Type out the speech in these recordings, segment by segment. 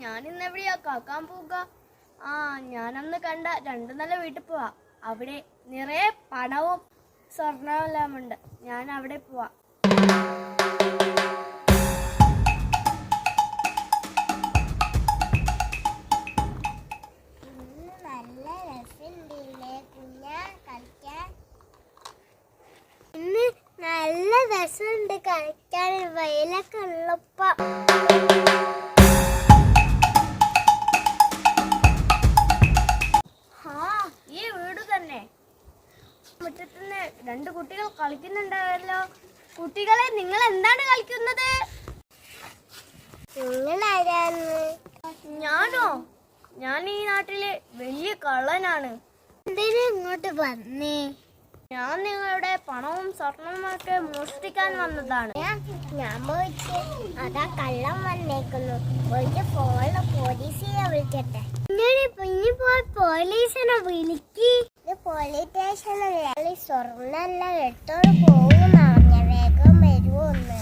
ഞാൻ ഇന്ന് എവിടെയാ കാക്കാൻ പോവുക? ഞാനന്ന് കണ്ട 2 നില വീട്ടിൽ പോവാ. അവിടെ നിറയെ പണവും സ്വർണവും എല്ലാം ഉണ്ട്. ഞാൻ അവിടെ പോവാ. ഇന്ന് നല്ല രസമുണ്ട് കളിക്കാൻ, വെയിലൊക്കെ ഉള്ളപ്പോ. ഈ വീട് തന്നെ. മുറ്റത്തുനിന്ന് 2 കുട്ടികൾ കളിക്കുന്നുണ്ടാവല്ലോ. കുട്ടികളെ, നിങ്ങൾ എന്താണ് കളിക്കുന്നത്? ഞാനോ? ഞാൻ ഈ നാട്ടിലെ വലിയ കള്ളനാണ്. എന്തിനാ ഇങ്ങോട്ട് വന്നേ? ഞാൻ നിങ്ങളുടെ പണവും സ്വർണവും ഒക്കെ മോഷ്ടിക്കാൻ വന്നതാണ്. ഞാൻ പോയിട്ട് അതാ കള്ളം വന്നേക്കുന്നു. പോയിട്ട് ഫോണില് പോലീസിനെ വിളിക്കട്ടെ. പോലീസിനെ വിളിക്ക്. പോലീസ് സ്റ്റേഷനിൽ സ്വർണ്ണെല്ലാം എടുത്തോണ്ട് പോകുന്ന പറഞ്ഞ, വേഗം വരുമോന്ന്.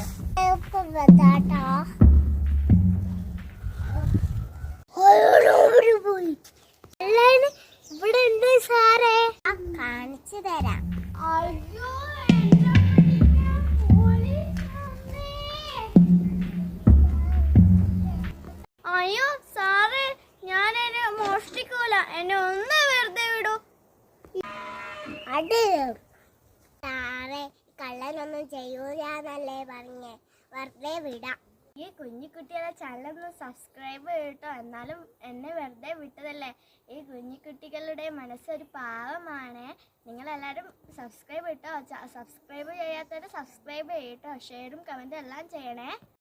പോയി ഇവിടെ ഉണ്ട് സാറേ, കാണിച്ചു തരാം. അയ്യോ സാറേ, ഞാൻ എന്നെ മോഷ്ടിക്കൂല. എന്നെ ഒന്ന് വെറുതെ വിടൂ. അത് സാറേ, കള്ളനൊന്നും ചെയ്യൂലെന്നല്ലേ പറഞ്ഞേ, വെറുതെ വിടാം. ഈ കുഞ്ഞിക്കുട്ടിയുടെ ചാനലൊന്ന് സബ്സ്ക്രൈബ് ചെയ്യട്ടോ. എന്നാലും എന്നെ വെറുതെ വിട്ടതല്ലേ. ഈ കുഞ്ഞിക്കുട്ടികളുടെ മനസ്സൊരു പാവമാണ്. നിങ്ങളെല്ലാവരും സബ്സ്ക്രൈബ് ചെയ്യട്ടോ. സബ്സ്ക്രൈബ് ചെയ്യാത്തവർ സബ്സ്ക്രൈബ് ചെയ്യട്ടോ. ഷെയറും കമൻറ്റും എല്ലാം ചെയ്യണേ.